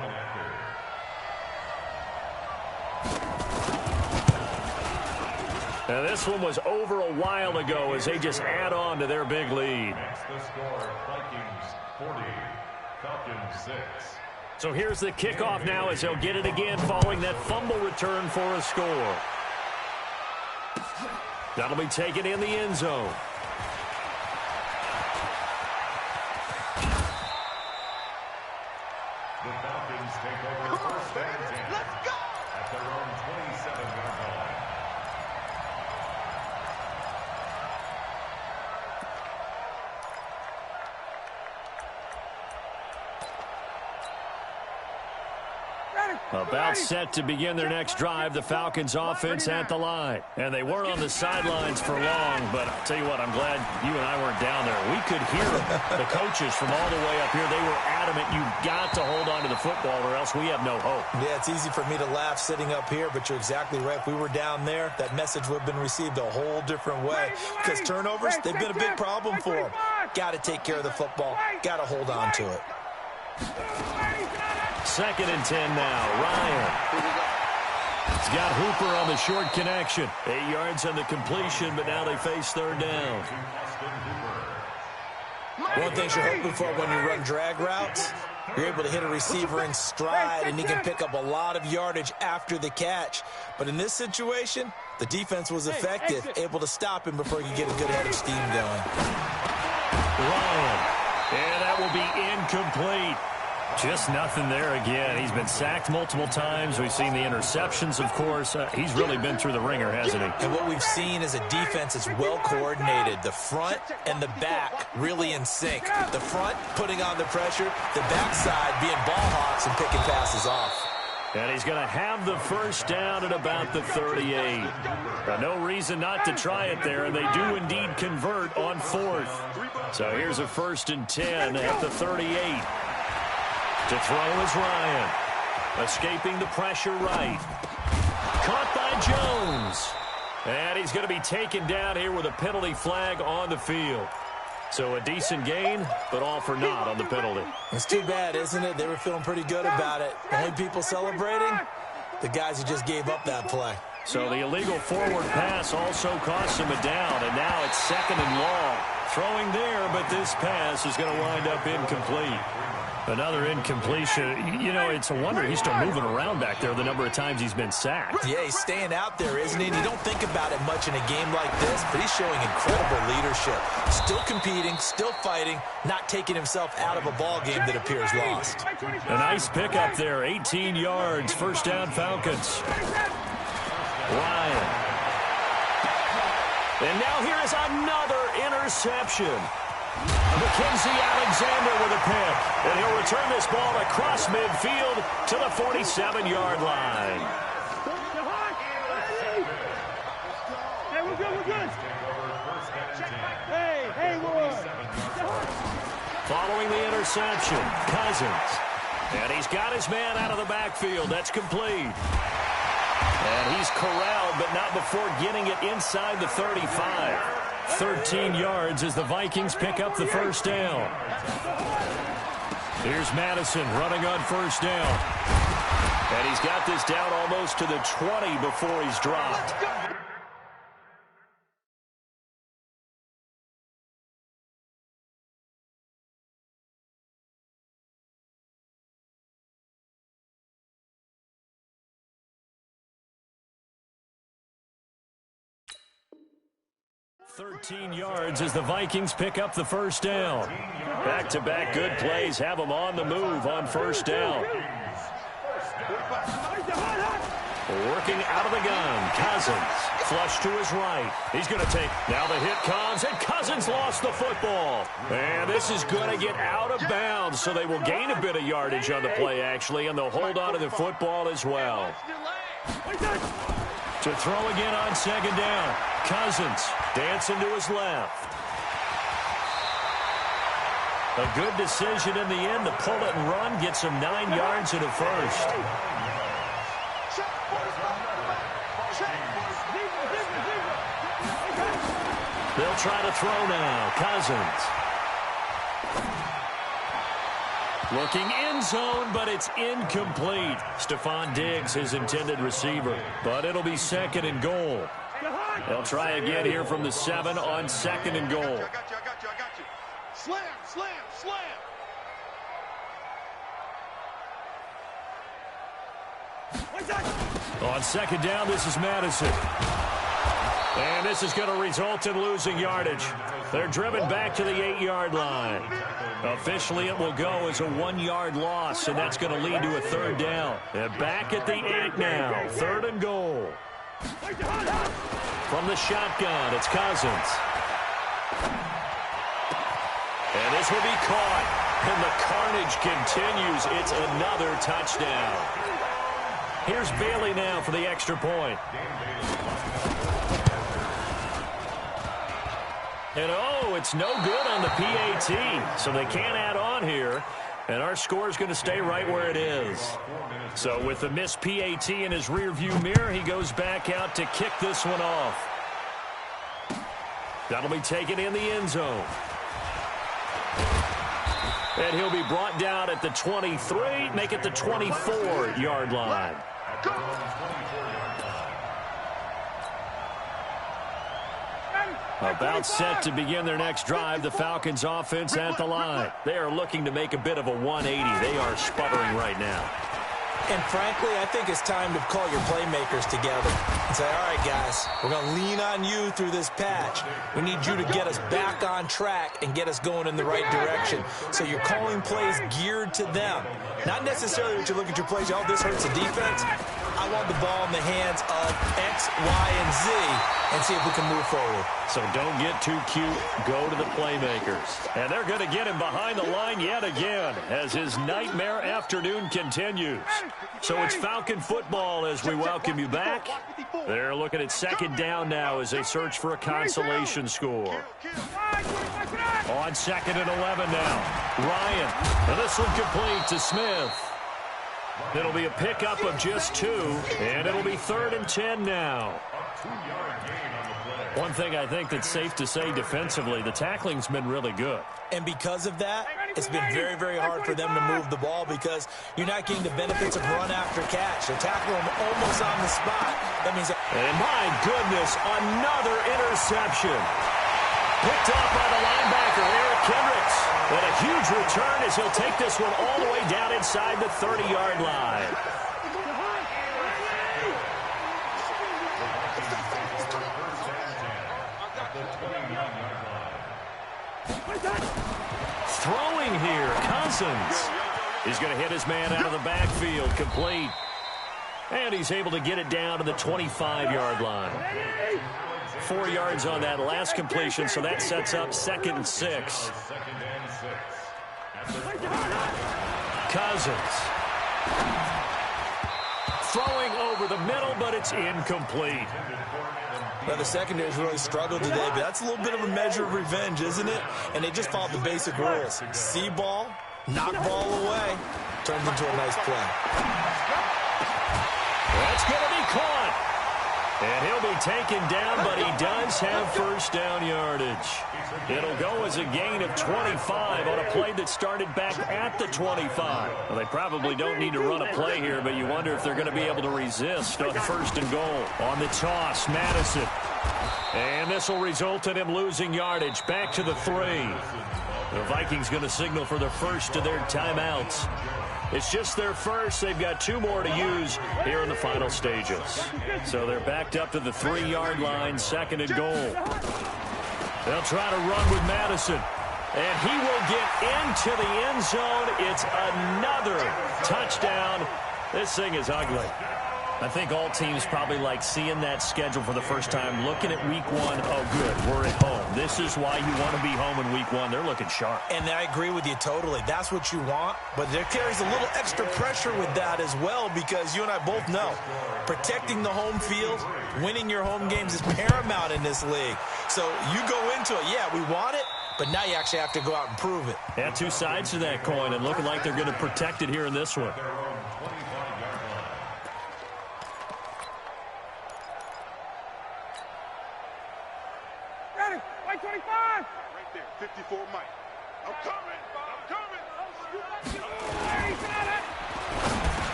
Now, this one was over a while ago as they just add on to their big lead. That's the score. Vikings 40, Falcons 6. So here's the kickoff now as they'll get it again following that fumble return for a score. That'll be taken in the end zone. The Falcons take over first and 10. Let's go! At their own 27-yard line. About set to begin their next drive, the Falcons offense at the line. And they weren't on the sidelines for long, but I'll tell you what, I'm glad you and I weren't down there. We could hear the coaches from all the way up here. They were adamant, you've got to hold on to the football or else we have no hope. Yeah, it's easy for me to laugh sitting up here, but you're exactly right. If we were down there, that message would have been received a whole different way. Because turnovers, they've been a big problem for them. Got to take care of the football. Got to hold on to it. 2nd and 10 now. Ryan. He's got Hooper on the short connection. 8 yards on the completion, but now they face 3rd down. One thing you're hoping for when you run drag routes, you're able to hit a receiver in stride, and he can pick up a lot of yardage after the catch. But in this situation, the defense was effective, able to stop him before he could get a good head of steam going. Ryan. And that will be incomplete. Just nothing there again. He's been sacked multiple times. We've seen the interceptions, of course. He's really been through the ringer, hasn't he? And what we've seen is a defense that's well coordinated. The front and the back really in sync. The front putting on the pressure, the backside being ball hawks and picking passes off. And he's going to have the first down at about the 38. No reason not to try it there, and they do indeed convert on 4th. So here's a 1st and 10 at the 38. To throw is Ryan. Escaping the pressure right. Caught by Jones. And he's going to be taken down here with a penalty flag on the field. So a decent gain, but all for naught on the penalty. It's too bad, isn't it? They were feeling pretty good about it. The only people celebrating, the guys who just gave up that play. So the illegal forward pass also cost him a down, and now it's 2nd and long. Throwing there, but this pass is going to wind up incomplete. Another incompletion. You know, it's a wonder he's still moving around back there the number of times he's been sacked. Yeah, he's staying out there, isn't he? And you don't think about it much in a game like this, but he's showing incredible leadership. Still competing, still fighting, not taking himself out of a ball game that appears lost. A nice pickup there, 18 yards, 1st down Falcons. Ryan. And now here is another interception. Mackenzie Alexander with a pick. And he'll return this ball across midfield to the 47-yard line. Hey, we're good, we're good. Hey, we're Following the interception, Cousins. And he's got his man out of the backfield. That's complete. And he's corralled, but not before getting it inside the 35. 13 yards as the Vikings pick up the 1st down. Here's Madison running on 1st down. And he's got this down almost to the 20 before he's dropped. .13 yards as the Vikings pick up the 1st down. Back-to-back good plays have them on the move on 1st down. Working out of the gun, Cousins. Flush to his right. He's going to take. Now the hit comes, and Cousins lost the football. And this is going to get out of bounds, so they will gain a bit of yardage on the play, actually, and they'll hold on to the football as well. To throw again on second down. Cousins dancing to his left. A good decision in the end to pull it and run, get some 9 yards in a first. They'll try to throw now. Cousins. Looking end zone, but it's incomplete. Stephon Diggs, his intended receiver. But it'll be second and goal. They'll try again here from the 7 on second and goal. I got you. Slam. On second down, this is Madison. And this is going to result in losing yardage. They're driven back to the 8-yard line. Officially, it will go as a 1-yard loss, and that's going to lead to a third down. They're back at the 8 now. Third and goal. From the shotgun, it's Cousins. And this will be caught. And the carnage continues. It's another touchdown. Here's Bailey now for the extra point. And oh, it's no good on the PAT, so they can't add on here. And our score is going to stay right where it is. So with the missed PAT in his rearview mirror, he goes back out to kick this one off. That'll be taken in the end zone. And he'll be brought down at the 23, make it the 24-yard line. About set to begin their next drive, the Falcons offense at the line. They are looking to make a bit of a 180. They are sputtering right now. And frankly, I think it's time to call your playmakers together and say, all right, guys, we're going to lean on you through this patch. We need you to get us back on track and get us going in the right direction. So you're calling plays geared to them. Not necessarily that you look at your plays, oh, this hurts the defense. I want the ball in the hands of X, Y, and Z and see if we can move forward. So don't get too cute. Go to the playmakers. And they're going to get him behind the line yet again as his nightmare afternoon continues. So it's Falcon football as we welcome you back. They're looking at second down now as they search for a consolation score. On second and 11 now. Ryan. And this one complete to Smith. It'll be a pickup of just 2, and it'll be 3rd and 10 now. One thing I think that's safe to say defensively, the tackling's been really good. And because of that, it's been very, very hard for them to move the ball because you're not getting the benefits of run after catch. They're tackling them almost on the spot. That means and my goodness, another interception. Picked off by the linebacker, Eric Kendricks. And a huge return as he'll take this one all the way down inside the 30-yard line. Throwing here, Cousins. He's going to hit his man out of the backfield, complete. And he's able to get it down to the 25-yard line. 4 yards on that last completion, so that sets up 2nd and 6. Cousins. Throwing over the middle, but it's incomplete. Well, the secondary's really struggled today, but that's a little bit of a measure of revenge, isn't it? And they just followed the basic rules. See ball, knock ball away, turns into a nice play. That's going to be caught. And he'll be taken down, but he does have first down yardage. It'll go as a gain of 25 on a play that started back at the 25. Well, they probably don't need to run a play here, but you wonder if they're going to be able to resist on 1st and goal. On the toss, Madison. And this will result in him losing yardage. Back to the 3. The Vikings going to signal for the first of their timeouts. It's just their first. They've got 2 more to use here in the final stages. So they're backed up to the 3-yard line, 2nd and goal. They'll try to run with Madison. And he will get into the end zone. It's another touchdown. This thing is ugly. I think all teams probably like seeing that schedule for the first time, looking at week one. Oh, good, we're at home. This is why you want to be home in week one. They're looking sharp. And I agree with you totally. That's what you want, but there carries a little extra pressure with that as well, because you and I both know protecting the home field, winning your home games is paramount in this league. So you go into it, yeah, we want it, but now you actually have to go out and prove it. Yeah, two sides to that coin, and looking like they're going to protect it here in this one. Ready, white 25. Right there, 54 Mike. I'm coming.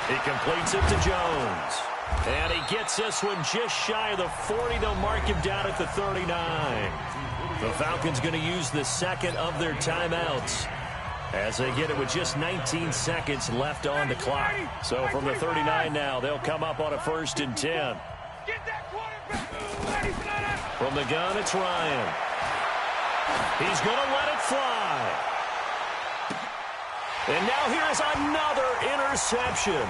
He completes it to Jones. And he gets this one just shy of the 40. They'll mark him down at the 39. The Falcons going to use the second of their timeouts as they get it with just 19 seconds left on the clock. So from the 39 now, they'll come up on a 1st and 10. From the gun, it's Ryan. He's going to let it fly. And now here's another interception.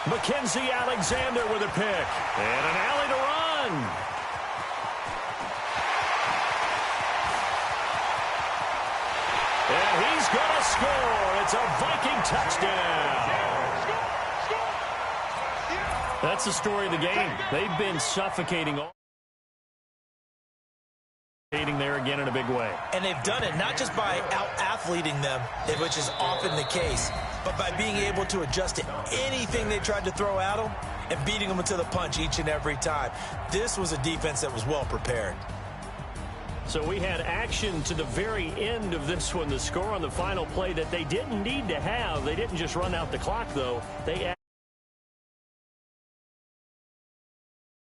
Mackenzie Alexander with a pick. And an alley to run. And he's going to score. It's a Viking touchdown. That's the story of the game. They've been suffocating all there again in a big way. And they've done it not just by out-athleting them, which is often the case, but by being able to adjust to anything they tried to throw at them and beating them to the punch each and every time. This was a defense that was well prepared. So we had action to the very end of this one. The score on the final play that they didn't need to have. They didn't just run out the clock, though. They